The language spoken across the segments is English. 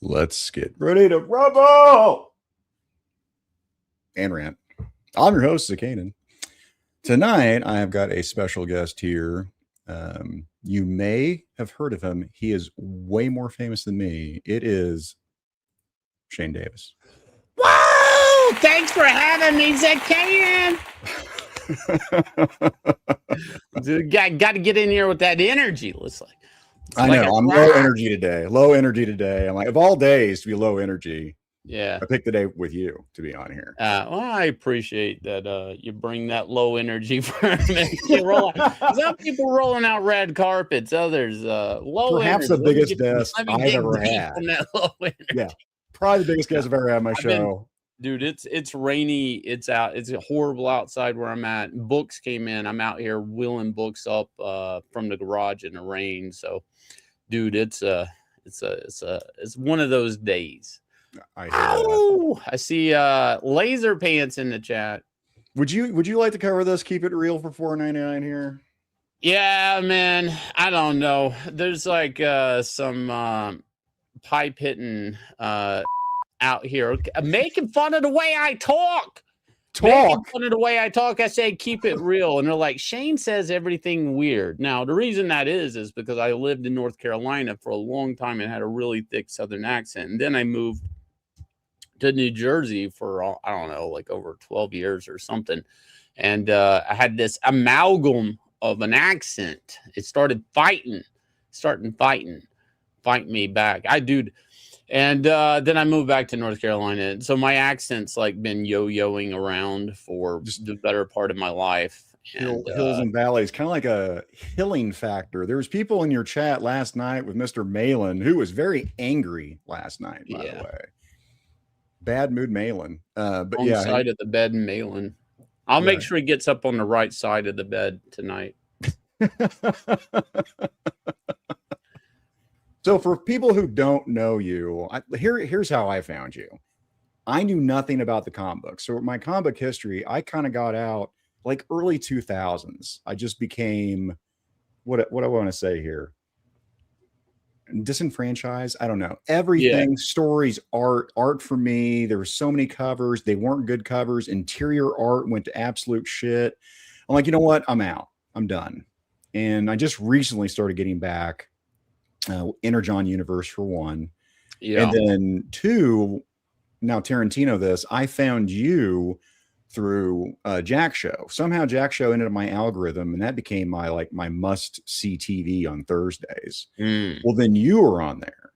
Let's get ready to rumble and rant. I'm your host, Zakainen. Tonight, I have got a special guest here. You may have heard of him. He is way more famous than me. It is Shane Davis. Whoa! Thanks for having me, Zakainen. Dude, got to get in here with that energy. I know. I'm low energy today. Low energy today. I'm like, of all days to be low energy. Yeah. I picked the day with you to be on here. Well, I appreciate that you bring that low energy for me. Some people rolling out red carpets, others low Perhaps energy. the biggest guest I've ever had. That low energy. Yeah. Probably the biggest guest I've ever had on my show. Dude, it's rainy. It's horrible outside where I'm at. Books came in. I'm out here wheeling books up from the garage in the rain. So, dude, it's one of those days. I see Laser Pants in the chat. Would you like to cover this? Keep it real for $4.99 here. Yeah, man. I don't know. There's like some pipe hitting out here making fun of the way I talk. Making fun of the way I talk. I say keep it real, and they're like, Shane says everything weird. Now the reason that is because I lived in North Carolina for a long time and had a really thick Southern accent, and then I moved to New Jersey for I don't know, like over 12 years or something, and I had this amalgam of an accent. It started fighting me back. And then I moved back to North Carolina. So my accent's like been yo-yoing around for just the better part of my life. Hills and valleys, kind of like a healing factor. There was people in your chat last night with Mr. Malin, who was very angry last night, by the way. Bad mood Malin. But on the side of the bed, Malin. I'll make sure he gets up on the right side of the bed tonight. So for people who don't know you, here's how I found you. I knew nothing about the comic book. So my comic book history, I kind of got out like early 2000s. I just became, what I want to say here, disenfranchised. I don't know. Everything, stories, art for me. There were so many covers. They weren't good covers. Interior art went to absolute shit. I'm like, you know what? I'm out. I'm done. And I just recently started getting back. Energon universe for one, and then two. Now Tarantino, I found you through Jack Show. Somehow Jack Show ended up my algorithm, and that became my must see TV on Thursdays. Well, then you were on there,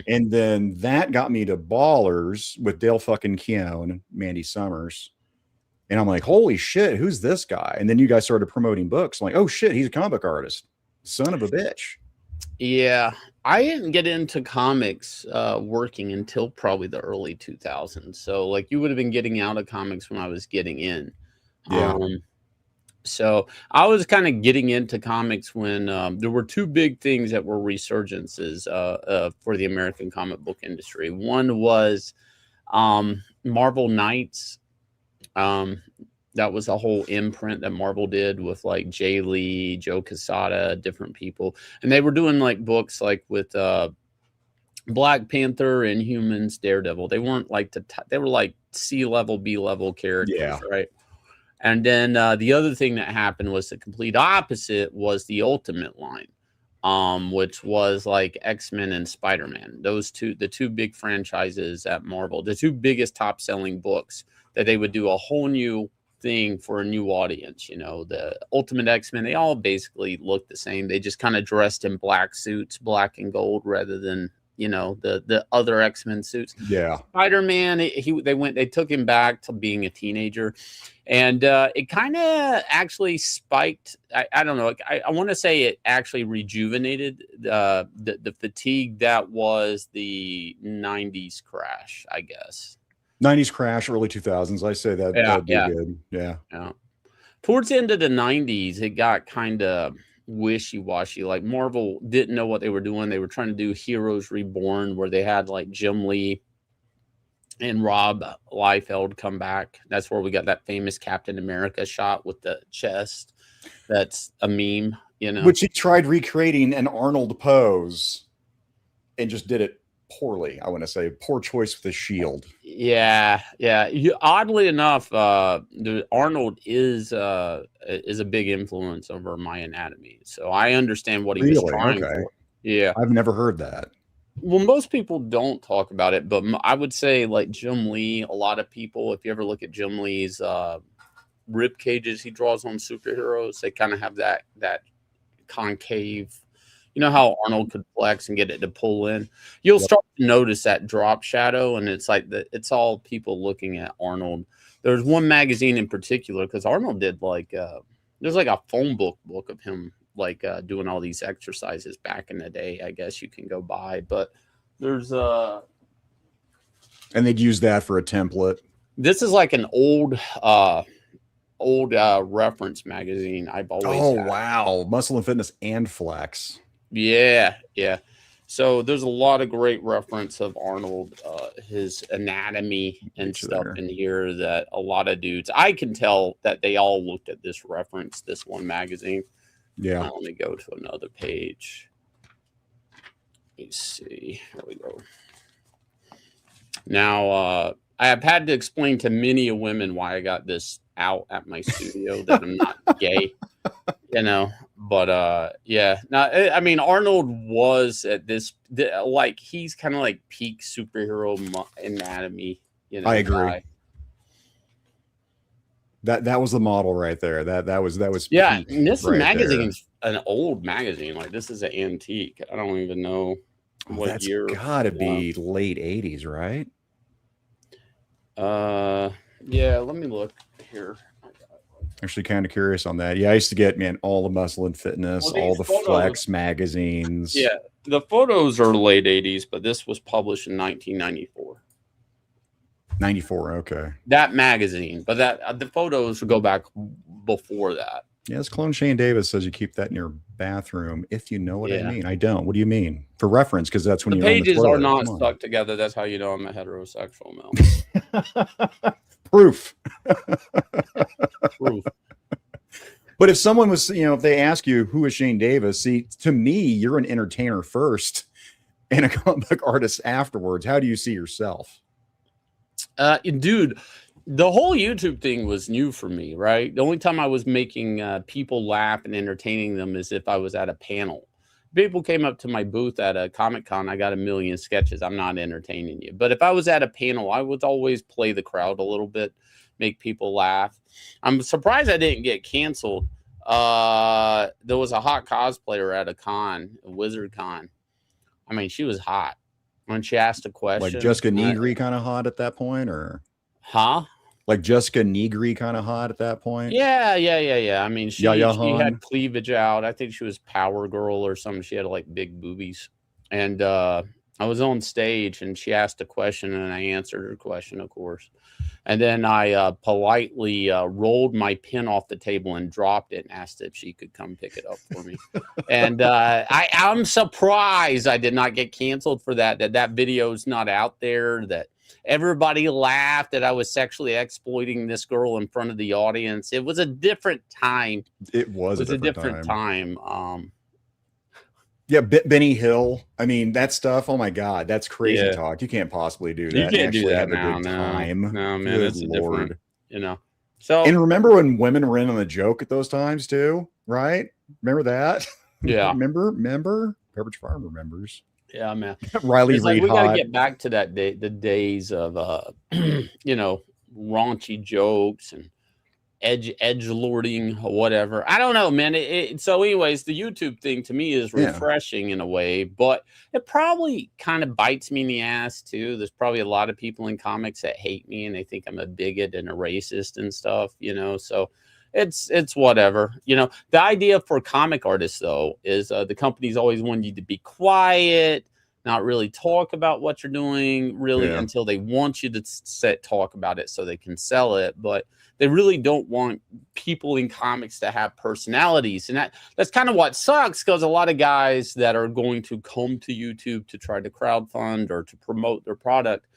and then that got me to Ballers with Dale fucking Keown and Mandy Summers. And I'm like, holy shit, who's this guy? And then you guys started promoting books. I'm like, oh shit, he's a comic book artist. Son of a bitch. Yeah, I didn't get into comics working until probably the early 2000s. So like you would have been getting out of comics when I was getting in. Yeah. So I was kind of getting into comics when there were two big things that were resurgences for the American comic book industry. One was Marvel Knights. That was a whole imprint that Marvel did with like Jay Lee, Joe Quesada, different people. And they were doing like books like with Black Panther, Inhumans, Daredevil. They weren't like they were like C-level, B-level characters, right? And then the other thing that happened was the complete opposite was the Ultimate line, which was like X-Men and Spider-Man. The two big franchises at Marvel, the two biggest top-selling books that they would do a whole new thing for a new audience. You know, the Ultimate X-Men, they all basically look the same. They just kind of dressed in black suits, black and gold, rather than, you know, the other X-Men suits. Yeah. Spider-Man, they took him back to being a teenager, and it kind of actually spiked. I don't know. I want to say it actually rejuvenated the fatigue that was the 90s crash, I guess. 90s crash, early 2000s. I say that that'd be good. Yeah. Towards the end of the 90s, it got kind of wishy-washy. Like Marvel didn't know what they were doing. They were trying to do Heroes Reborn, where they had like Jim Lee and Rob Liefeld come back. That's where we got that famous Captain America shot with the chest. That's a meme, you know. Which he tried recreating an Arnold pose and just did it poorly. I want to say poor choice with the shield. Yeah. Oddly enough, Arnold is a big influence over my anatomy, so I understand what he was trying for. Yeah, I've never heard that. Well, most people don't talk about it, but I would say like Jim Lee. A lot of people, if you ever look at Jim Lee's rib cages he draws on superheroes, they kind of have that concave. You know how Arnold could flex and get it to pull in? You'll start to notice that drop shadow, and it's like it's all people looking at Arnold. There's one magazine in particular, because Arnold did like there's like a phone book of him like doing all these exercises back in the day, I guess you can go buy. But there's and they'd use that for a template. This is like an old reference magazine I've always had. Wow, Muscle and Fitness and Flex. Yeah. So there's a lot of great reference of Arnold, his anatomy and stuff in here that a lot of dudes, I can tell that they all looked at this reference, this one magazine. Yeah. Let me go to another page. Let me see. Here we go. Now, I have had to explain to many women why I got this out at my studio, that I'm not gay, but yeah. Now, I mean, Arnold was at this, like, he's kind of like peak superhero anatomy, I agree. guy. That was the model right there. That was yeah. And this magazine's an old magazine. Like, this is an antique. I don't even know what year. That's gotta be late 80s, right? Yeah, let me look here. Actually kind of curious on that. Yeah, I used to get, all the Muscle and Fitness, all the Flex magazines. Yeah, the photos are late 80s, but this was published in 1994. 94, okay. That magazine, but the photos go back before that. Yeah, this clone Shane Davis says you keep that in your bathroom, if you know what I mean. I don't. What do you mean? For reference, because that's when the pages are not stuck together. That's how you know I'm a heterosexual male. Proof. Proof. But if someone was, if they ask you who is Shane Davis, see, to me, you're an entertainer first and a comic book artist afterwards. How do you see yourself? Dude, the whole YouTube thing was new for me, right? The only time I was making people laugh and entertaining them is if I was at a panel. People came up to my booth at a Comic-Con. I got a million sketches. I'm not entertaining you. But if I was at a panel, I would always play the crowd a little bit, make people laugh. I'm surprised I didn't get canceled. There was a hot cosplayer at a Wizard Con. I mean, she was hot. When she asked a question. Like Jessica Negri kind of hot at that point, or? Huh? Like Jessica Negri kind of hot at that point? Yeah. I mean, she had cleavage out. I think she was Power Girl or something. She had like big boobies. And I was on stage and she asked a question and I answered her question, of course. And then I politely rolled my pen off the table and dropped it and asked if she could come pick it up for me. And I'm surprised I did not get canceled for that video is not out there, that everybody laughed that I was sexually exploiting this girl in front of the audience. It was a different time. It was a different time. Yeah, Benny Hill. I mean, that stuff. Oh my God, that's crazy talk. You can't possibly do that. You can't do that now. No, man, that's different. So, and remember when women were in on the joke at those times too, right? Remember that? Yeah. remember. Pepperidge Farm remembers. Yeah, man. Riley Reid. We got to get back to that day, the days of raunchy jokes and edge lording or whatever. I don't know, man. So anyways, the YouTube thing to me is refreshing in a way, but it probably kind of bites me in the ass too. There's probably a lot of people in comics that hate me and they think I'm a bigot and a racist and stuff, so it's whatever. The idea for comic artists though is the companies always want you to be quiet, not really talk about what you're doing until they want you to talk about it so they can sell it. But they really don't want people in comics to have personalities. And that's kind of what sucks, because a lot of guys that are going to come to YouTube to try to crowdfund or to promote their product,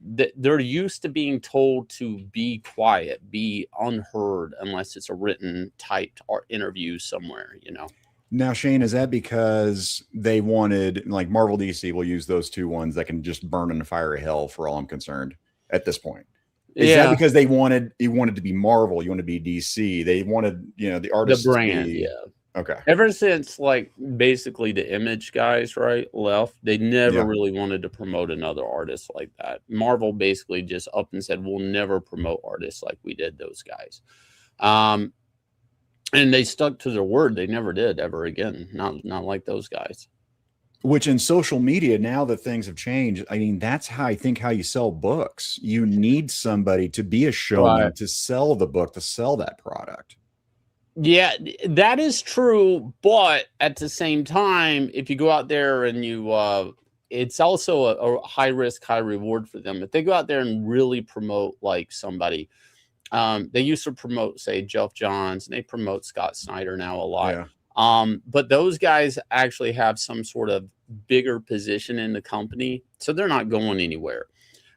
they're used to being told to be quiet, be unheard, unless it's a written, typed or interview somewhere, Now, Shane, is that because they wanted, like Marvel DC will use those two ones that can just burn in the fire of hell for all I'm concerned at this point? Is that because they wanted to be Marvel, you want to be DC? They wanted, the artists the brand, to be, okay. Ever since like basically the Image guys, right, left, they never really wanted to promote another artist like that. Marvel basically just up and said, we'll never promote artists like we did those guys. And they stuck to their word. They never did ever again. Not like those guys. Which in social media, now that things have changed, I mean, that's how you sell books. You need somebody to be a showman to sell the book, to sell that product. Yeah, that is true. But at the same time, if you go out there and you, it's also a high risk, high reward for them. If they go out there and really promote like somebody, they used to promote, say, Geoff Johns, and they promote Scott Snyder now a lot. But those guys actually have some sort of bigger position in the company, so they're not going anywhere.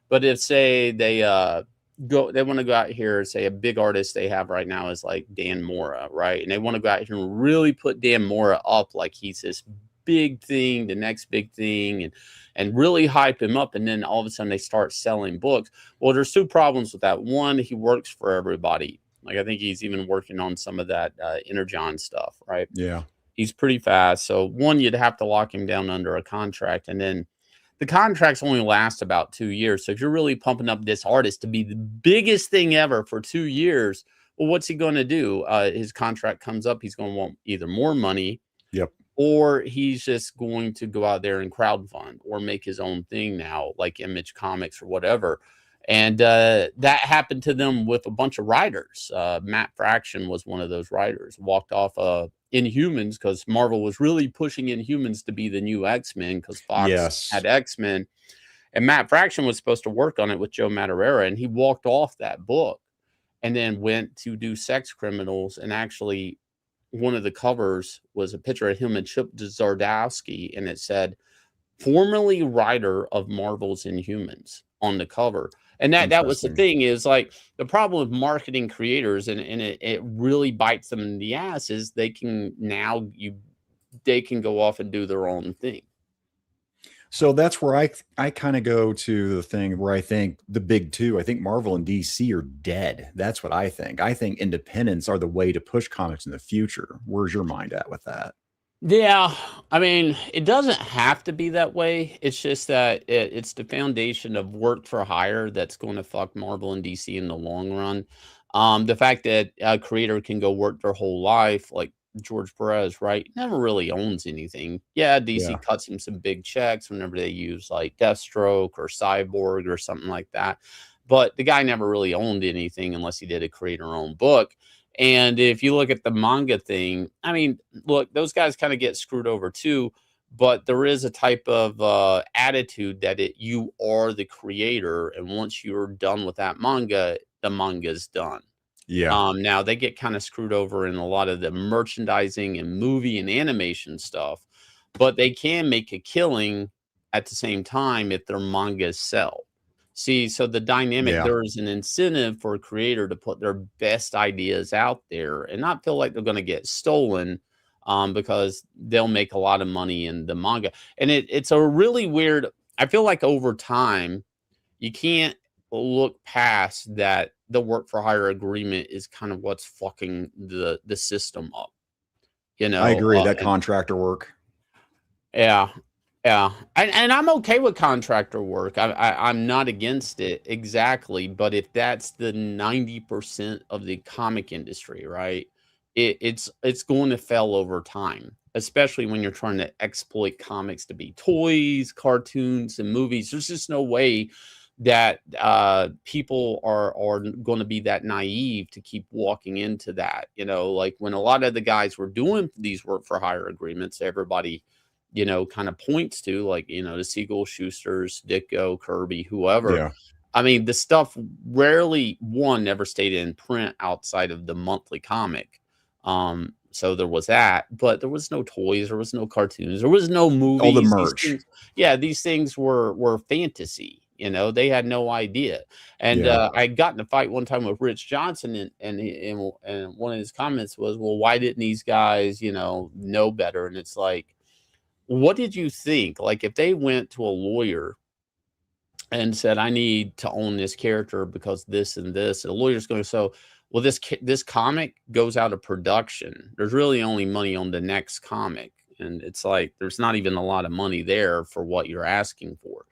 But if, say, they want to go out here, say a big artist they have right now is like Dan Mora, right? And they want to go out here and really put Dan Mora up like he's this big thing, the next big thing, and really hype him up, and then all of a sudden they start selling books. Well, there's two problems with that. One, he works for everybody. Like, I think he's even working on some of that Energon stuff, right? Yeah. He's pretty fast. So one, you'd have to lock him down under a contract, and then the contracts only last about 2 years. So if you're really pumping up this artist to be the biggest thing ever for 2 years, well, what's he going to do? His contract comes up. He's going to want either more money, or he's just going to go out there and crowdfund or make his own thing now, like Image Comics or whatever. And that happened to them with a bunch of writers. Matt Fraction was one of those writers, walked off Inhumans because Marvel was really pushing Inhumans to be the new X-Men because Fox had X-Men. And Matt Fraction was supposed to work on it with Joe Madureira, and he walked off that book and then went to do Sex Criminals. And actually, one of the covers was a picture of him and Chip Zdarsky, and it said, formerly writer of Marvel's Inhumans on the cover. And that was the thing, is like the problem with marketing creators, and it really bites them in the ass, is they can go off and do their own thing. So that's where I kind of go to the thing where I think the big two, I think Marvel and DC are dead. That's what I think. I think independents are the way to push comics in the future. Where's your mind at with that? Yeah, I mean, it doesn't have to be that way. It's just that it's the foundation of work for hire that's going to fuck Marvel and DC in the long run. The fact that a creator can go work their whole life, like George Perez, right? Never really owns anything. Yeah, DC cuts him some big checks whenever they use like Deathstroke or Cyborg or something like that. But the guy never really owned anything unless he did a creator-owned book. And if you look at the manga thing, I mean, look, those guys kind of get screwed over too. But there is a type of attitude that you are the creator, and once you're done with that manga, the manga's done. Yeah. Now they get kind of screwed over in a lot of the merchandising and movie and animation stuff, but they can make a killing at the same time if their mangas sell. See, so the dynamic, there is an incentive for a creator to put their best ideas out there and not feel like they're going to get stolen, because they'll make a lot of money in the manga. And it's a really weird, I feel like over time, you can't look past that. The work for hire agreement is kind of what's fucking the system up. I agree. That contractor work. Yeah. Yeah. And I'm okay with contractor work. I'm not against it exactly. But if that's the 90% of the comic industry, right, it's going to fail over time, especially when you're trying to exploit comics to be toys, cartoons, and movies. There's just no way that people are going to be that naive to keep walking into that. Like when a lot of the guys were doing these work for hire agreements, everybody, kind of points to, like, the Siegel, Schusters, Ditko, Kirby, whoever. Yeah. I mean, the stuff rarely, never stayed in print outside of the monthly comic. So there was that, but there was no toys, there was no cartoons, there was no movies. All the merch. These things were fantasy. You know, they had no idea. And I got in a fight one time with Rich Johnson, and one of his comments was, well, why didn't these guys, you know better? And it's like, what did you think? Like, if they went to a lawyer and said, I need to own this character because this and this, and the lawyer's going to say, well, this comic goes out of production. There's really only money on the next comic. And it's like, there's not even a lot of money there for what you're asking for.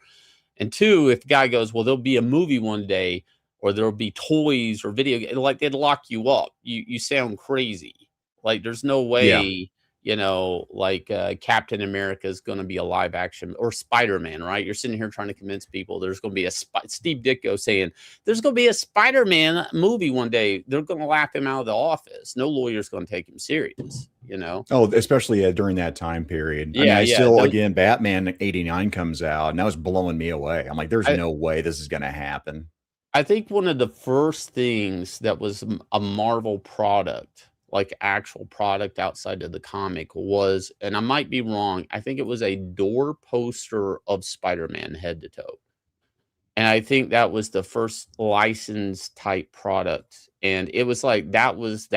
And two, if the guy goes, well, there'll be a movie one day, or there'll be toys or video, like, they'd lock you up. You sound crazy. Like, there's no way, you know, like Captain America is going to be a live action, or Spider-Man, right? You're sitting here trying to convince people there's going to be Steve Ditko saying there's going to be a Spider-Man movie one day. They're going to laugh him out of the office. No lawyer's going to take him serious, you know? Oh, especially during that time period. I mean, again, Batman '89 comes out, and that was blowing me away. I'm like, there's no way this is going to happen. I think one of the first things that was a Marvel product, like actual product outside of the comic, was, and I might be wrong, I think it was a door poster of Spider-Man head to toe. And I think that was the first licensed type product. And it was like, that was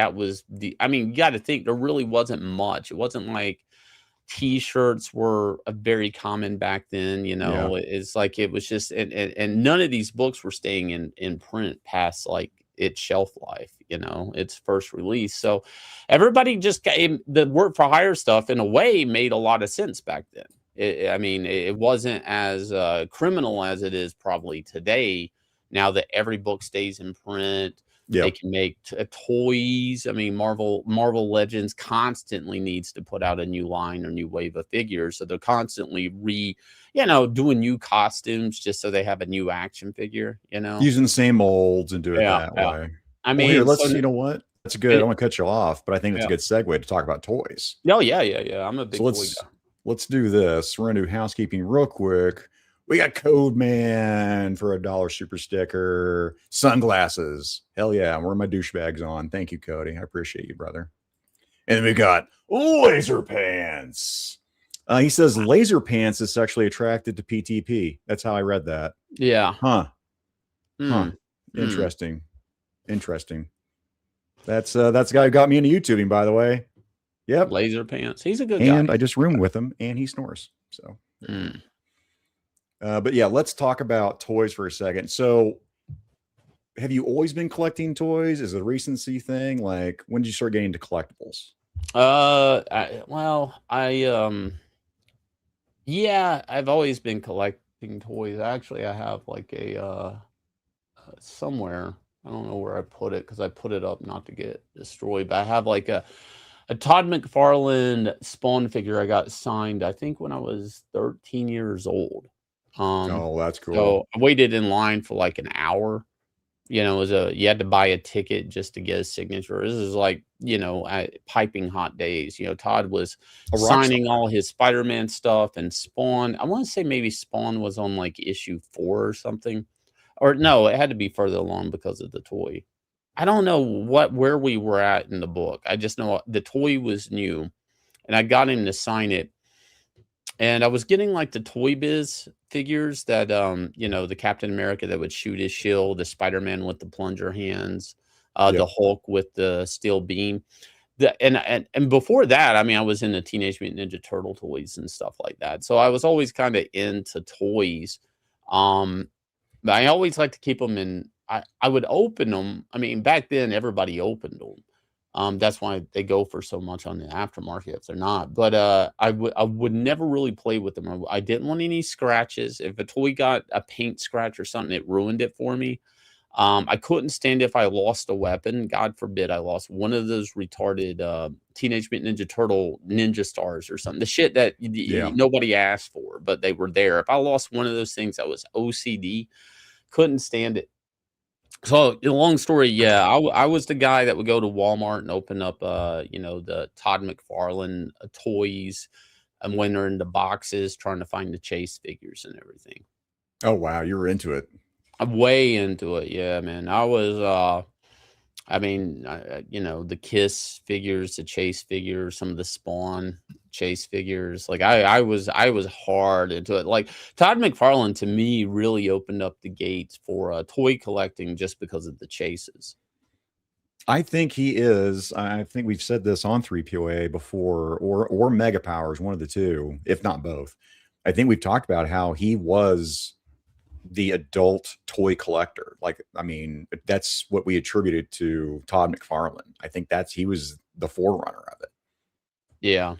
the, I mean, you got to think, there really wasn't much. It wasn't like T-shirts were very common back then, you know. It's like, it was just, and none of these books were staying in print past like its shelf life, you know, its first release. So everybody just got the work for hire stuff, in a way, made a lot of sense back then. I mean, it wasn't as criminal as it is probably today, now that every book stays in print. They can make toys. I mean, Marvel Legends constantly needs to put out a new line or new wave of figures. So they're constantly doing new costumes just so they have a new action figure, you know, using the same molds and do it that way. I mean, here, let's, you know what? That's good. I don't want to cut you off, but I think that's a good segue to talk about toys. Oh, yeah. I'm a big toy guy. Let's do this. We're going to do housekeeping real quick. We got Code Man for $1 super sticker, sunglasses. Hell yeah. I'm wearing my douchebags on. Thank you, Cody. I appreciate you, brother. And then we got Laser Pants. He says Laser Pants is sexually attracted to PTP. That's how I read that. Yeah. Huh. Interesting. That's the guy who got me into YouTubing, by the way. Yep. Laser Pants. He's a good guy. And I just roomed with him, and he snores. So but yeah, let's talk about toys for a second. So have you always been collecting toys? Is it a recency thing? Like, when did you start getting into collectibles? I've always been collecting toys. Actually, I have like a somewhere, I don't know where I put it, because I put it up not to get destroyed, but I have like a Todd McFarlane Spawn figure I got signed, I think, when I was 13 years old. Oh, that's cool. So I waited in line for like an hour. You know, you had to buy a ticket just to get a signature. This is like, you know, piping hot days. You know, Todd was signing all his Spider-Man stuff and Spawn. I want to say maybe Spawn was on like issue 4 or something. Or no, it had to be further along because of the toy. I don't know where we were at in the book. I just know the toy was new, and I got him to sign it. And I was getting like the Toy Biz figures that, you know, the Captain America that would shoot his shield, the Spider-Man with the plunger hands, the Hulk with the steel beam. And before that, I mean, I was into Teenage Mutant Ninja Turtle toys and stuff like that. So I was always kind of into toys. But I always like to keep them in. I would open them. I mean, back then, everybody opened them. That's why they go for so much on the aftermarket if they're not. But I would never really play with them. I didn't want any scratches. If a toy got a paint scratch or something, it ruined it for me. I couldn't stand if I lost a weapon. God forbid I lost one of those retarded Teenage Mutant Ninja Turtle ninja stars or something. The shit that nobody asked for, but they were there. If I lost one of those things, I was OCD. Couldn't stand it. So, long story, I was the guy that would go to Walmart and open up, you know, the Todd McFarlane toys, and when they're in the boxes, trying to find the Chase figures and everything. Oh wow, you were into it. I'm way into it, yeah, man. I I mean, you know, the Kiss figures, the Chase figures, some of the Spawn Chase figures. Like I was hard into it. Like Todd McFarlane to me really opened up the gates for toy collecting just because of the chases. I think he is. I think we've said this on 3POA before, or Mega Powers, one of the two, if not both. I think we've talked about how he was the adult toy collector. Like, I mean, that's what we attributed to Todd McFarlane. I think he was the forerunner of it. Yeah.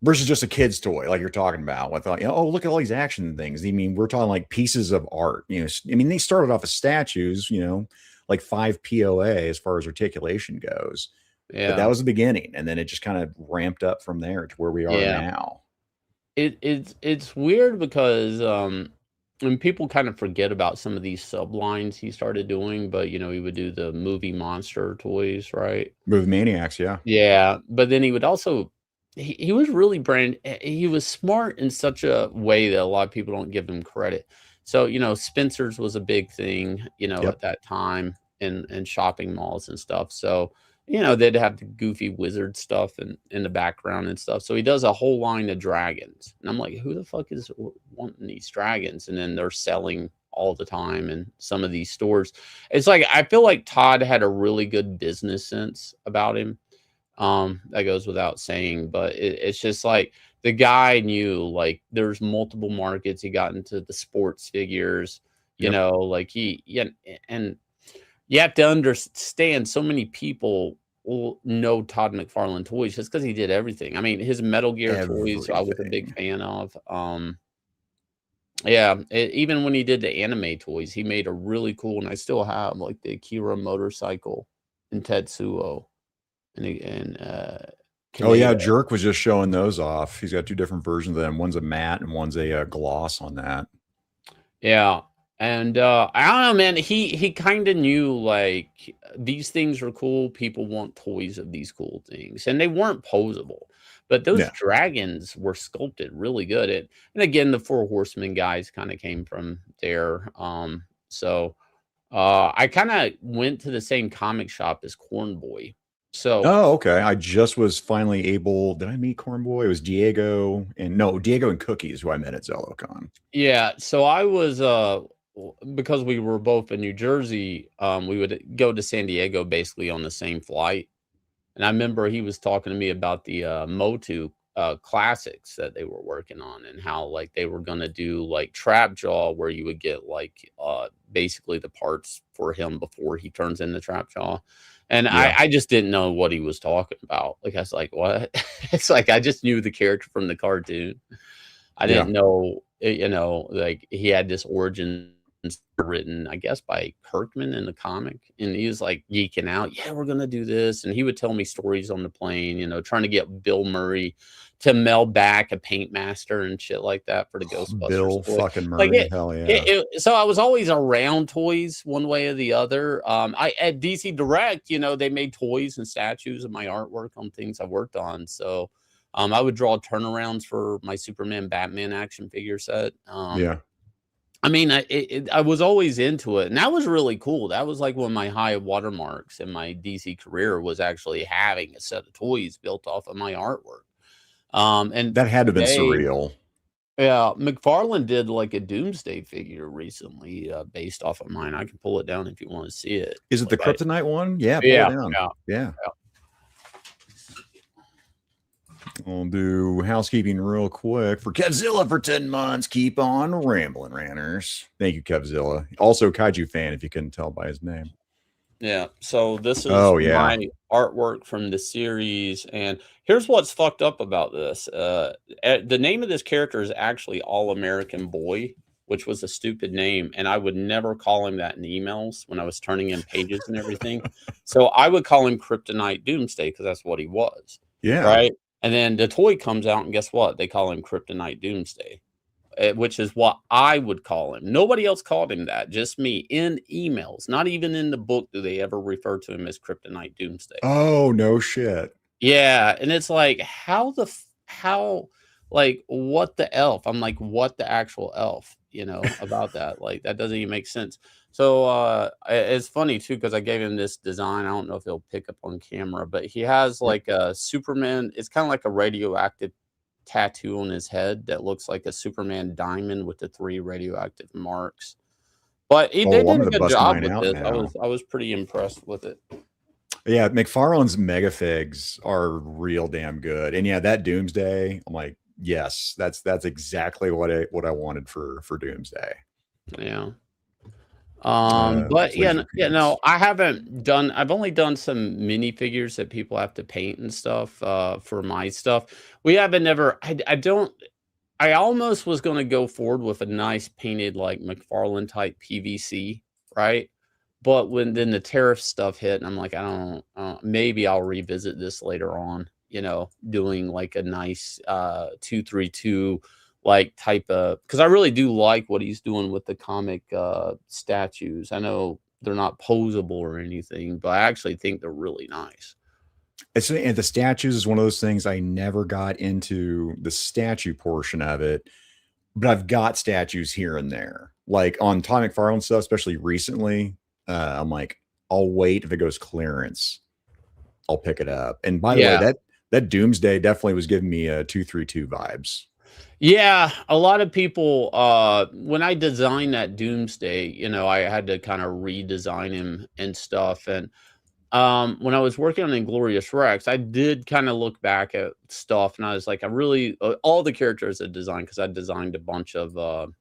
Versus just a kid's toy, like you're talking about. I thought, you know, oh, look at all these action things. I mean, we're talking like pieces of art. You know, I mean, they started off as statues, you know, like 5 POA as far as articulation goes. Yeah. But that was the beginning, and then it just kind of ramped up from there to where we are now. It's weird because when people kind of forget about some of these sublines he started doing, but you know, he would do the movie monster toys, right? Movie Maniacs, yeah. Yeah, but then he would also he was really he was smart in such a way that a lot of people don't give him credit. So, you know, Spencer's was a big thing, you know, at that time in shopping malls and stuff. So, you know, they'd have the goofy wizard stuff in the background and stuff. So he does a whole line of dragons. And I'm like, who the fuck is wanting these dragons? And then they're selling all the time in some of these stores. It's like, I feel like Todd had a really good business sense about him. That goes without saying, but it's just like the guy knew like there's multiple markets. He got into the sports figures, you know, like and you have to understand so many people will know Todd McFarlane toys just because he did everything. I mean, his Metal Gear toys I was a big fan of. Yeah, even when he did the anime toys, he made a really cool, and I still have like the Akira motorcycle and Tetsuo. Oh yeah, Jerk was just showing those off. He's got 2 different versions of them. One's a matte and one's a gloss on that. Yeah. And I don't know, man. He kind of knew like these things are cool. People want toys of these cool things, and they weren't posable. But those dragons were sculpted really good. And again, the 4 Horsemen guys kind of came from there. So I kind of went to the same comic shop as Corn Boy. So oh, okay. I just was finally able. Did I meet Corn Boy? It was Diego and Cookies who I met at ZelloCon. Yeah. So I was because we were both in New Jersey, we would go to San Diego basically on the same flight. And I remember he was talking to me about the Motu classics that they were working on and how like they were going to do like Trap Jaw, where you would get like basically the parts for him before he turns into Trap Jaw. And I just didn't know what he was talking about. Like, I was like, what? It's like, I just knew the character from the cartoon. I didn't know, you know, like he had this origin written, I guess, by Kirkman in the comic. And he was like geeking out. Yeah, we're going to do this. And he would tell me stories on the plane, you know, trying to get Bill Murray to mail back a paint master and shit like that for the Ghostbusters. Bill fucking Murray. Like hell yeah. So I was always around toys one way or the other. At DC Direct, you know, they made toys and statues of my artwork on things I worked on. So I would draw turnarounds for my Superman Batman action figure set. I mean, I was always into it, and that was really cool. That was like one of my high watermarks in my DC career, was actually having a set of toys built off of my artwork. And that had to have been surreal. Yeah, McFarlane did like a Doomsday figure recently based off of mine. I can pull it down if you want to see it. Is it the Kryptonite one? Yeah, pull it down. Yeah. I'll do housekeeping real quick for Kevzilla for 10 months. Keep on rambling, ranters. Thank you, Kevzilla. Also, Kaiju fan, if you couldn't tell by his name. Yeah. So this is my artwork from the series. And here's what's fucked up about this. The name of this character is actually All American Boy, which was a stupid name. And I would never call him that in emails when I was turning in pages and everything. So I would call him Kryptonite Doomsday because that's what he was. Yeah. Right. And then the toy comes out, and guess what? They call him Kryptonite Doomsday, which is what I would call him. Nobody else called him that, just me in emails. Not even in the book do they ever refer to him as Kryptonite Doomsday. Oh, no shit. Yeah. And it's like, how, like, what the elf? I'm like, what the actual elf? about that. Like, that doesn't even make sense. So it's funny too, because I gave him this design. I don't know if he'll pick up on camera, but he has like a Superman. It's kind of like a radioactive tattoo on his head that looks like a Superman diamond with the 3 radioactive marks. But they did a good job with this. I was pretty impressed with it. Yeah, McFarlane's megafigs are real damn good. And yeah, that Doomsday, I'm like, yes, that's exactly what I wanted for Doomsday. Yeah. But yeah, no, I've only done some minifigures that people have to paint and stuff for my stuff. We haven't never I almost was going to go forward with a nice painted like McFarlane type PVC, right? But when then the tariff stuff hit, and I'm like, I don't, maybe I'll revisit this later on, doing like a nice 232 like type of, because I really do like what he's doing with the comic statues. I know they're not posable or anything, but I actually think they're really nice. And the statues is one of those things I never got into the statue portion of it, but I've got statues here and there, like on Todd McFarlane stuff, especially recently. I'm like, I'll wait if it goes clearance, I'll pick it up. And by the way, that Doomsday definitely was giving me a 232 vibes. Yeah, a lot of people, when I designed that Doomsday, I had to kind of redesign him and stuff. And when I was working on Inglorious Rex, I did kind of look back at stuff, and I was like, I really all the characters I designed, because I designed a bunch of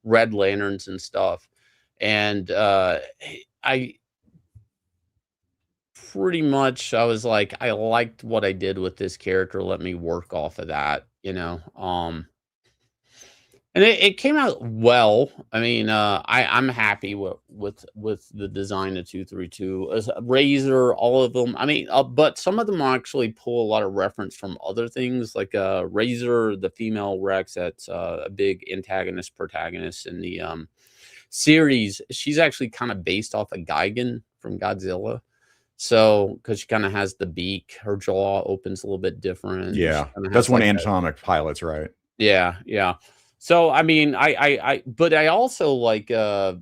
Red Lanterns and stuff, and I pretty much I was like, I liked what I did with this character. Let me work off of that, and it came out well. I mean, I'm happy with the design of 232, Razor, all of them. I mean, but some of them actually pull a lot of reference from other things, like Razor, the female Rex, that's a big antagonist protagonist in the series. She's actually kind of based off of Gigan from Godzilla. So, because she kind of has the beak, her jaw opens a little bit different. Yeah, that's one anatomic pilots, right? Yeah, yeah. So, I mean, but I also like, I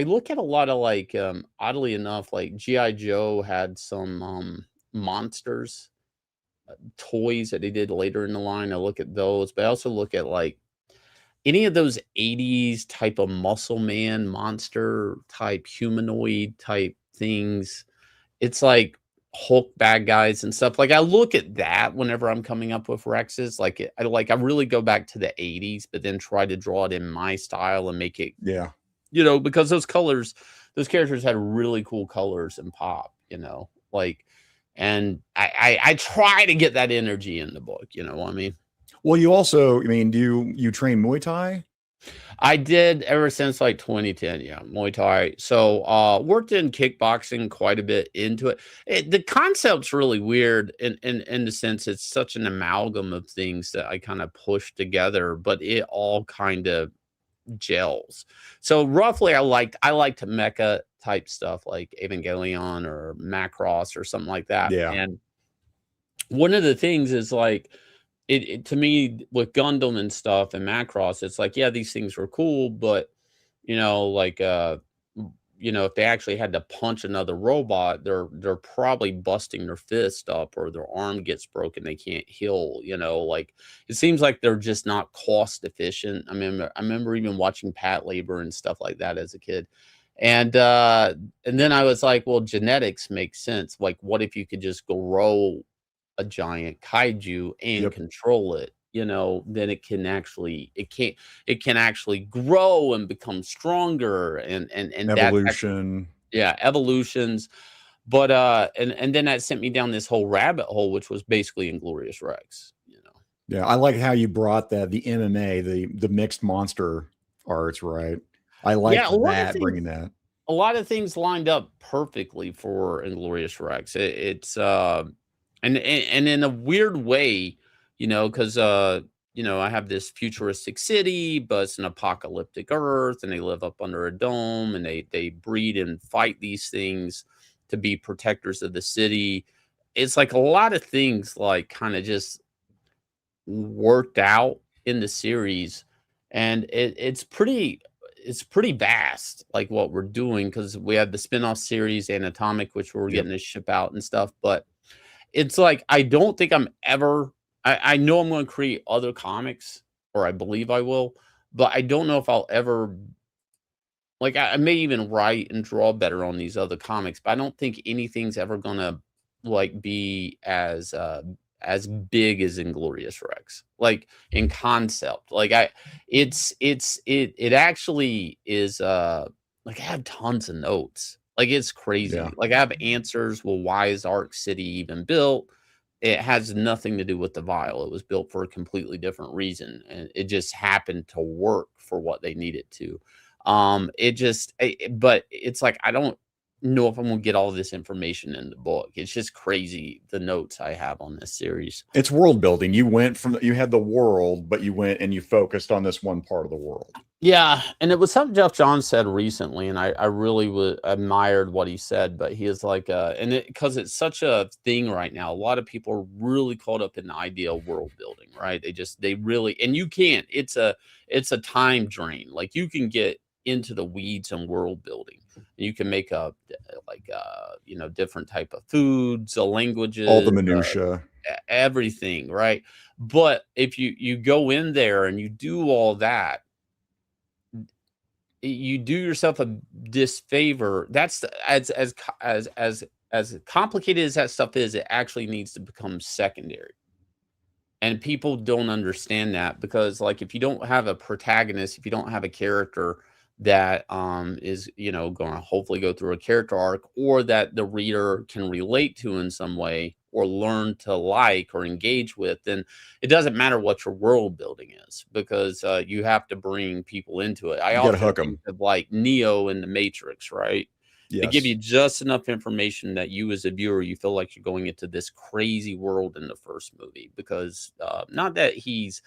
look at a lot of like, oddly enough, like G.I. Joe had some monsters, toys that they did later in the line. I look at those, but I also look at like any of those 80s type of muscle man monster type humanoid type things. It's like Hulk bad guys and stuff. Like, I look at that whenever I'm coming up with Rexes. Like, I really go back to the 80s, but then try to draw it in my style and make it, because those characters had really cool colors and pop, like, and I try to get that energy in the book, what I mean? Well, you also, I mean, do you train Muay Thai? I did ever since like 2010, yeah, Muay Thai. So worked in kickboxing quite a bit into it. The concept's really weird in the sense it's such an amalgam of things that I kind of push together, but it all kind of gels. So roughly I liked mecha type stuff like Evangelion or Macross or something like that. Yeah. And one of the things is like, it to me with Gundam and stuff and Macross, it's like, yeah, these things were cool, but like if they actually had to punch another robot, they're probably busting their fist up or their arm gets broken, they can't heal. Like, it seems like they're just not cost efficient. I remember even watching Pat Labor and stuff like that as a kid. And then I was like, well, genetics makes sense. Like, what if you could just grow a giant kaiju and control it, then it can actually grow and become stronger and evolution. Evolutions. But and then that sent me down this whole rabbit hole, which was basically Inglorious Rex. Yeah, I like how you brought the MMA, the mixed monster arts, right? I like that, bringing that. A lot of things lined up perfectly for Inglorious Rex. It's and in a weird way, because I have this futuristic city, but it's an apocalyptic Earth, and they live up under a dome, and they breed and fight these things to be protectors of the city. It's like a lot of things like kind of just worked out in the series, and it's pretty it's pretty vast, like what we're doing, because we have the spin-off series Anatomic, which we're getting to ship out and stuff. But it's like I don't think I'm ever. I know I'm going to create other comics, or I believe I will, but I don't know if I'll ever. Like I may even write and draw better on these other comics, but I don't think anything's ever gonna like be as big as Inglorious Rex, like in concept. Like it actually is like I have tons of notes. Like it's crazy. Yeah. Like I have answers. Well, why is Arc City even built? It has nothing to do with the vial. It was built for a completely different reason, and it just happened to work for what they needed to. But it's like I don't know if I'm gonna get all this information in the book. It's just crazy the notes I have on this series. It's world building. You went from you had the world, but you went and you focused on this one part of the world. Yeah, and it was something Jeff Johns said recently, and I really admired what he said. But he is like, and it because it's such a thing right now. A lot of people are really caught up in the idea of world building, right? They really, and you can't. It's a time drain. Like you can get into the weeds and world building. You can make a different type of foods, languages, all the minutia, everything, right? But if you go in there and you do all that, you do yourself a disfavor. That's as complicated as that stuff is, it actually needs to become secondary. And people don't understand that because, like, if you don't have a protagonist, if you don't have a character that is going to hopefully go through a character arc, or that the reader can relate to in some way, or learn to like or engage with, then it doesn't matter what your world building is, because you have to bring people into it. I often hook think of like Neo in the Matrix, right? Yes. They give you just enough information that you as a viewer, you feel like you're going into this crazy world in the first movie, because not that he's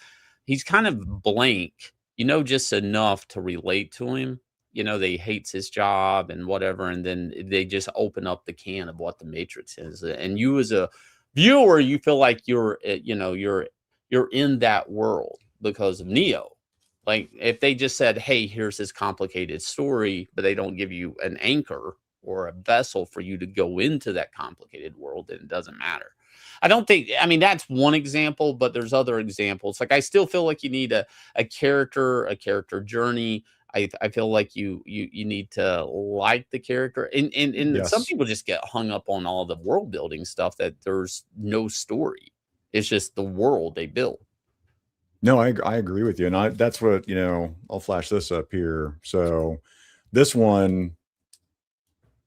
kind of blank, just enough to relate to him. They hates his job and whatever, and then they just open up the can of what the Matrix is, and you as a viewer, you feel like you're in that world because of Neo. Like if they just said, hey, here's this complicated story, but they don't give you an anchor or a vessel for you to go into that complicated world, then it doesn't matter. I don't think, I mean, that's one example, but there's other examples. Like I still feel like you need a character journey. I feel like you need to like the character. And Yes. Some people just get hung up on all the world building stuff that there's no story. It's just the world they build. No, I agree with you. And that's what, I'll flash this up here. So this one,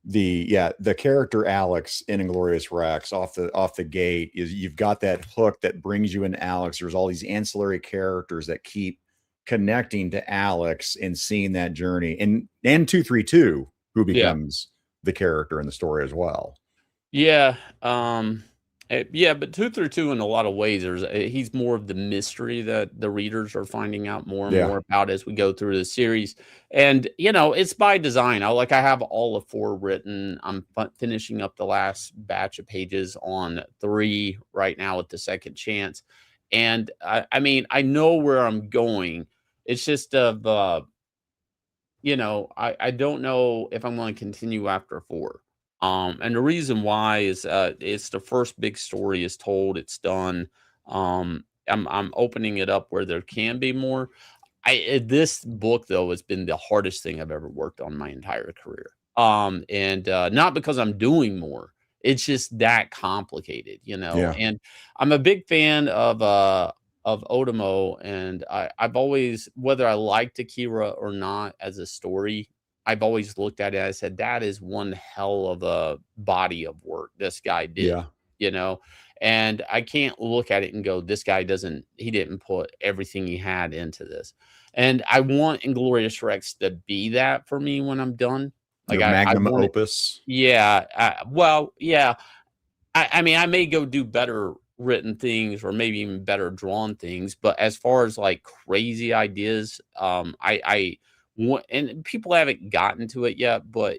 the character Alex in Inglorious Rex off the gate is, you've got that hook that brings you in Alex. There's all these ancillary characters that keep connecting to Alex and seeing that journey, and 232, who becomes the character in the story as well. Yeah. But 232 in a lot of ways, he's more of the mystery that the readers are finding out more and more about as we go through the series. And it's by design. I have all of 4 written. I'm finishing up the last batch of pages on 3 right now with the second chance. And I mean, I know where I'm going. It's just I don't know if I'm going to continue after 4. And the reason why is it's the first big story is told, it's done. I'm opening it up where there can be more. This book though has been the hardest thing I've ever worked on my entire career. And not because I'm doing more. It's just that complicated, And I'm a big fan of Otomo, and I've always, whether I liked Akira or not as a story, I've always looked at it. I said, that is one hell of a body of work this guy did, and I can't look at it and go, this guy he didn't put everything he had into this. And I want Inglorious Rex to be that for me when I'm done. Like magnum opus. I mean, I may go do better written things or maybe even better drawn things, but as far as like crazy ideas, and people haven't gotten to it yet, but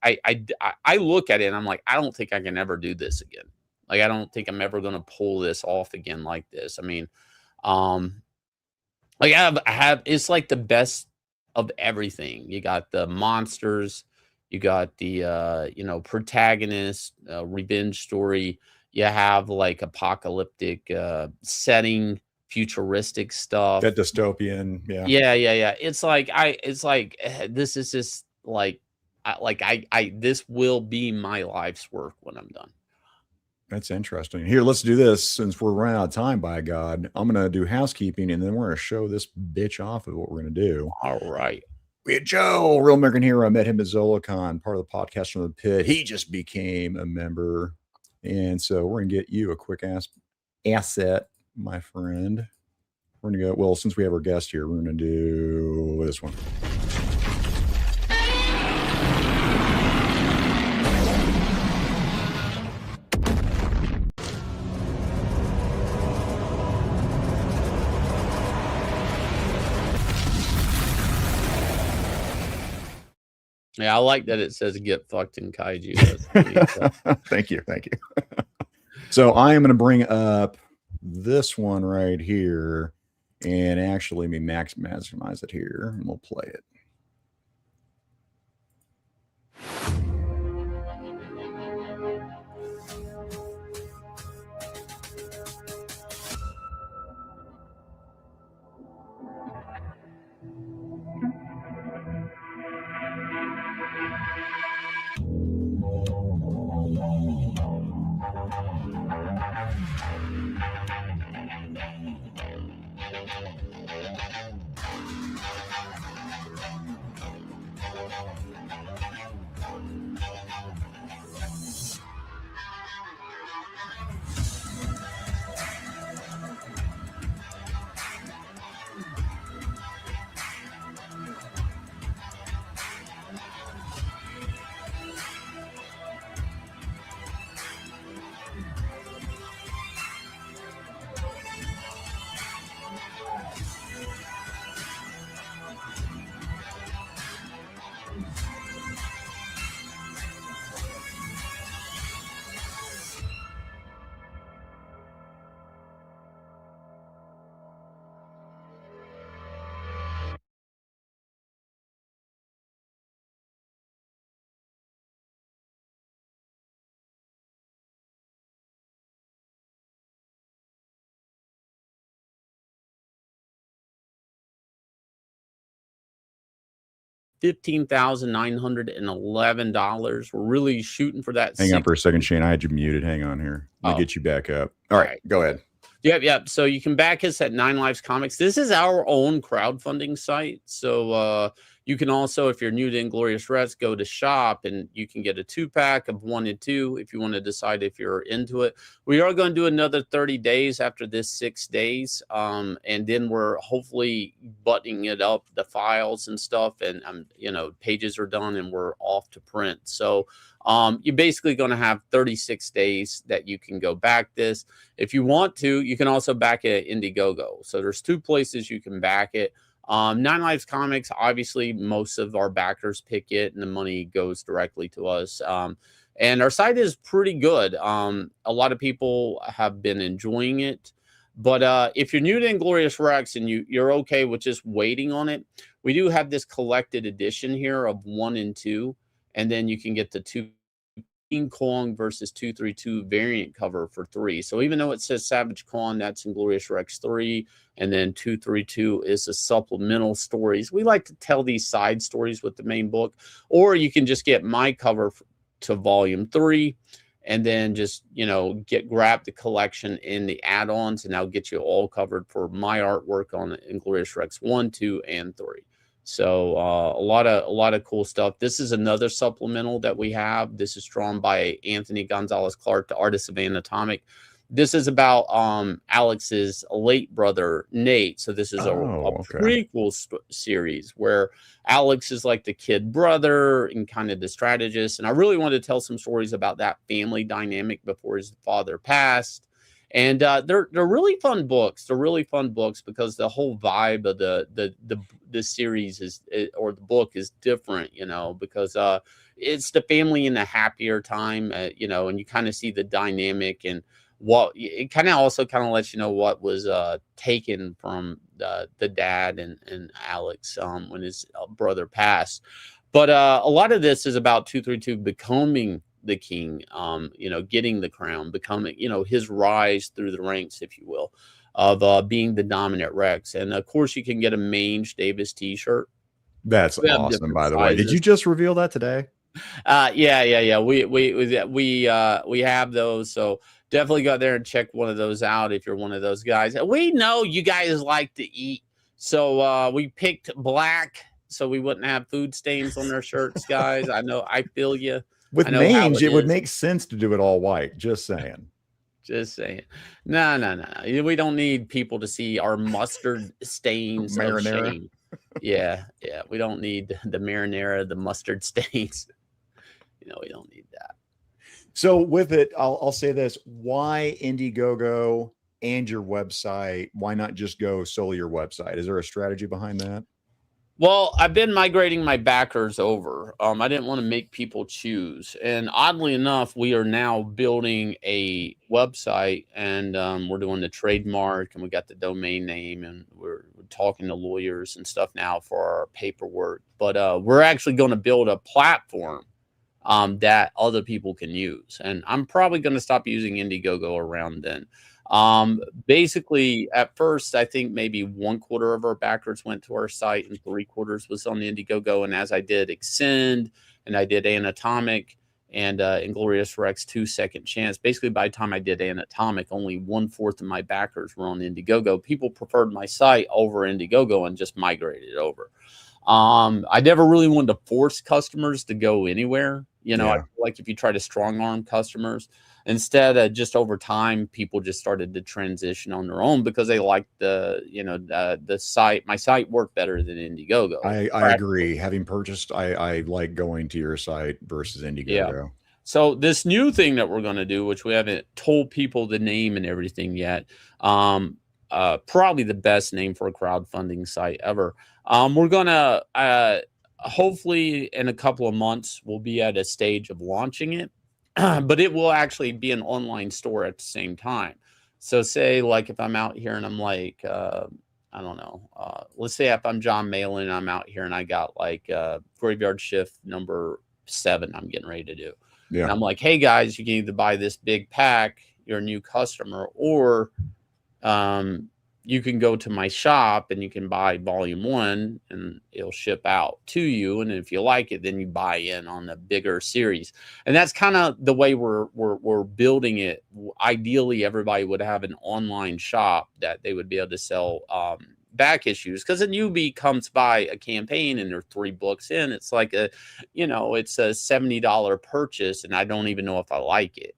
I look at it and I'm like, I don't think I can ever do this again. Like, I don't think I'm ever going to pull this off again like this. I mean, like I have, it's like the best of everything. You got the monsters, you got the protagonist, revenge story. You have like apocalyptic setting, futuristic stuff. That dystopian, yeah. Yeah. It's like this is just like this will be my life's work when I'm done. That's interesting. Here, let's do this since we're running out of time, by God. I'm going to do housekeeping, and then we're going to show this bitch off of what we're going to do. All right. We had Joe, Real American Hero. I met him at ZolaCon, part of the podcast from the pit. He just became a member. And so we're going to get you a quick asset, my friend. We're going to go, well, since we have our guest here, we're going to do this one. Yeah, I like that it says "get fucked in kaiju." That's funny. Thank you. So I am going to bring up this one right here, and actually let me maximize it here, and we'll play it. $15,911. We're really shooting for that. Hang on for a second, Shane. I had you muted. Hang on here. Let me get you back up. All right, go ahead. Yep. So you can back us at 9 Lives Comics. This is our own crowdfunding site. So you can also, if you're new to Inglorious Reds, go to shop and you can get a 2-pack of 1 and 2 if you want to decide if you're into it. We are going to do another 30 days after this 6 days. And then we're hopefully buttoning it up, the files and stuff. And, pages are done and we're off to print. So you're basically going to have 36 days that you can go back this. If you want to, you can also back it at Indiegogo. So there's 2 places you can back it. 9 Lives Comics, obviously, most of our backers pick it, and the money goes directly to us. And our site is pretty good. A lot of people have been enjoying it. But if you're new to Inglorious Rex and you're okay with just waiting on it, we do have this collected edition here of 1 and 2. And then you can get the 2 King Kong versus 232 variant cover for 3. So even though it says Savage Kong, that's Inglorious Rex 3, and then 232 is the supplemental stories. We like to tell these side stories with the main book, or you can just get my cover to volume 3, and then just grab the collection in the add-ons, and I'll get you all covered for my artwork on Inglorious Rex 1, 2, and 3. So a lot of cool stuff. This is another supplemental that we have. This is drawn by Anthony Gonzalez Clark, the artist of Anatomic. This is about Alex's late brother, Nate. So this is a prequel series where Alex is like the kid brother and kind of the strategist. And I really wanted to tell some stories about that family dynamic before his father passed. And they're really fun books. They're really fun books because the whole vibe of the series or the book is different, because it's the family in a happier time, and you kind of see the dynamic and what it kind of also lets you know what was taken from the dad and Alex when his brother passed. But a lot of this is about 232 becoming the king, getting the crown, becoming, his rise through the ranks, if you will, of being the dominant Rex. And of course, you can get a Mange Davis t-shirt. That's awesome, by the way. Did you just reveal that today? Yeah. We have those. So definitely go there and check one of those out if you're one of those guys. We know you guys like to eat. So we picked black so we wouldn't have food stains on our shirts, guys. I know, I feel you. With Mange, it would make sense to do it all white. Just saying. Just saying. No. We don't need people to see our mustard stains of shame. Yeah. We don't need the marinara, the mustard stains. We don't need that. So with it, I'll say this: why Indiegogo and your website? Why not just go solely your website? Is there a strategy behind that? Well, I've been migrating my backers over. I didn't want to make people choose. And oddly enough, we are now building a website, and we're doing the trademark, and we got the domain name, and we're talking to lawyers and stuff now for our paperwork. But we're actually going to build a platform that other people can use. And I'm probably going to stop using Indiegogo around then. Basically, at first, I think maybe 1/4 of our backers went to our site and 3/4 was on Indiegogo. And as I did Extend and I did Anatomic and Inglorious Rex 2 Second Chance, basically by the time I did Anatomic, only 1/4 of my backers were on Indiegogo. People preferred my site over Indiegogo and just migrated over. I never really wanted to force customers to go anywhere. I feel like if you try to strong arm customers, instead, just over time, people just started to transition on their own because they liked the site. My site worked better than Indiegogo. I agree. Having purchased, I like going to your site versus Indiegogo. Yeah. So this new thing that we're going to do, which we haven't told people the name and everything yet, probably the best name for a crowdfunding site ever. We're going to hopefully in a couple of months, we'll be at a stage of launching it. But it will actually be an online store at the same time. So say like if I'm out here and I'm like, I don't know, let's say if I'm John Malin and I'm out here and I got like graveyard shift number 7 I'm getting ready to do. Yeah. And I'm like, hey guys, you can either buy this big pack, you're a new customer, or you can go to my shop and you can buy volume 1 and it'll ship out to you. And if you like it, then you buy in on the bigger series. And that's kind of the way we're building it. Ideally, everybody would have an online shop that they would be able to sell back issues. Because a newbie comes by a campaign and they're 3 books in. It's like it's a $70 purchase and I don't even know if I like it.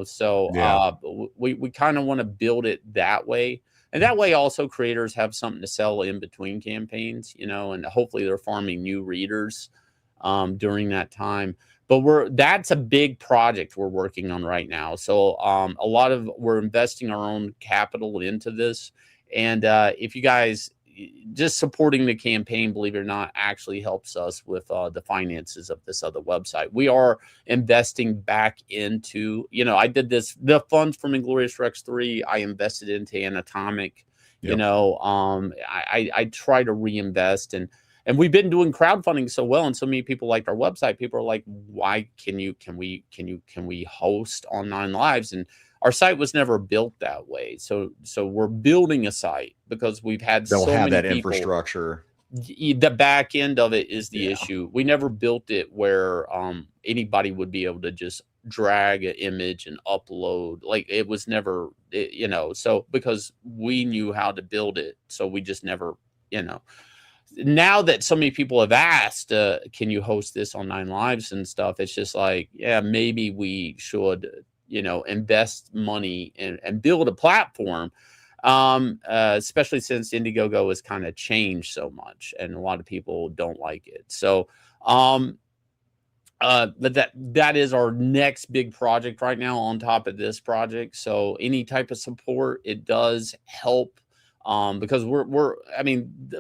So we kind of want to build it that way. And that way also creators have something to sell in between campaigns, and hopefully they're farming new readers during that time. But that's a big project we're working on right now. So we're investing our own capital into this. And if you guys just supporting the campaign, believe it or not, actually helps us with the finances of this other website. We are investing back into, I did the funds from Inglorious Rex 3, I invested into Anatomic. Yep. I try to reinvest and we've been doing crowdfunding so well, and so many people liked our website. People are like, why can we host on 9 Lives? And our site was never built that way. So we're building a site because we've had so many have that people. Infrastructure. The back end of it is the issue. We never built it where anybody would be able to just drag an image and upload. Like it was never, so because we knew how to build it. So we just never, Now that so many people have asked, can you host this on 9 Lives and stuff? It's just like, maybe we should invest money and build a platform, especially since Indiegogo has kind of changed so much and a lot of people don't like it. So, but that is our next big project right now on top of this project. So any type of support, it does help, because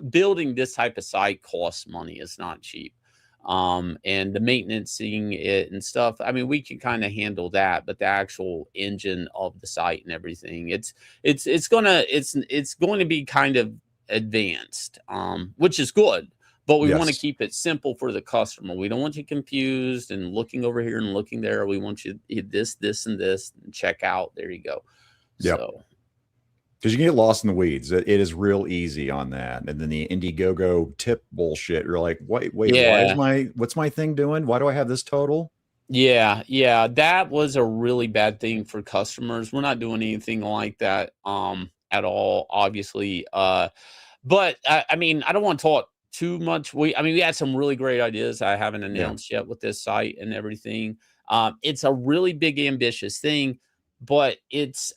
building this type of site costs money. It's not cheap. and the maintenancing it and stuff. I mean, we can kind of handle that, but the actual engine of the site and everything, it's going to be kind of advanced, which is good. But we want to keep it simple for the customer. We don't want you confused and looking over here and looking there. We want you this, and this, and check out. There you go. Yep. So, because you can get lost in the weeds. It is real easy on that. And then the Indiegogo tip bullshit. You're like, wait, yeah. what's my thing doing? Why do I have this total? Yeah, that was a really bad thing for customers. We're not doing anything like that at all, obviously. But I mean, I don't want to talk too much. We had some really great ideas I haven't announced yet with this site and everything. It's a really big, ambitious thing, but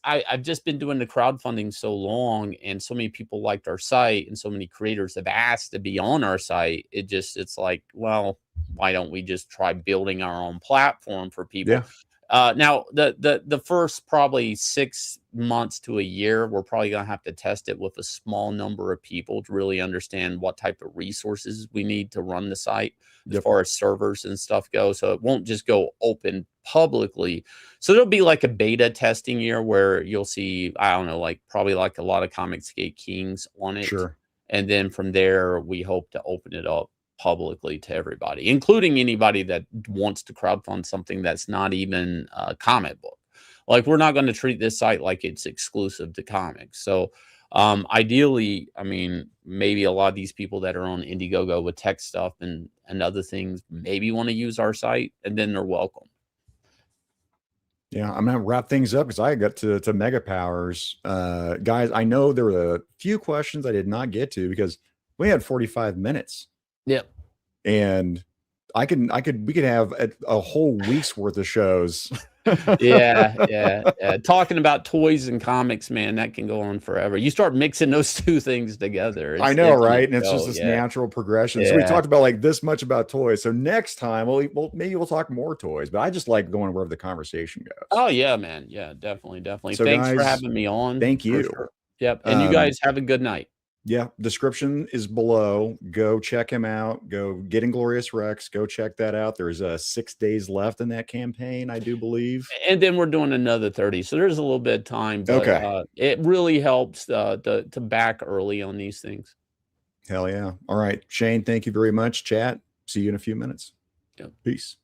I've just been doing the crowdfunding so long, and so many people liked our site, and so many creators have asked to be on our site. It's like, well, why don't we just try building our own platform for people? Now, the first probably 6 months to a year, we're probably going to have to test it with a small number of people to really understand what type of resources we need to run the site as far as servers and stuff go. So it won't just go open publicly. So there'll be like a beta testing year where you'll see, I don't know, like probably like a lot of Comicsgate Kings on it. Sure. And then from there, we hope to open it up publicly to everybody, including anybody that wants to crowdfund something that's not even a comic book. Like, we're not going to treat this site like it's exclusive to comics. So ideally, I mean, maybe a lot of these people that are on Indiegogo with tech stuff and other things maybe want to use our site, and then they're welcome. Yeah, I'm gonna wrap things up because I got to Mega Powers. Guys, I know there were a few questions I did not get to because we had 45 minutes. Yep. And we could have a whole week's worth of shows. yeah. Talking about toys and comics, man, that can go on forever. You start mixing those two things together. I know, right? And it's just this natural progression. So we talked about like this much about toys. So next time, maybe we'll talk more toys. But I just like going wherever the conversation goes. Oh yeah, man. Yeah, definitely. So thanks for having me on. Thank you. Sure. Yep. And you guys have a good night. Yeah, description is below. Go check him out. Go get Inglorious Rex. Go check that out. There's 6 days left in that campaign, I do believe. And then we're doing another 30. So there's a little bit of time. But, okay. It really helps to back early on these things. Hell yeah. All right. Shane, thank you very much. Chat. See you in a few minutes. Yep. Peace.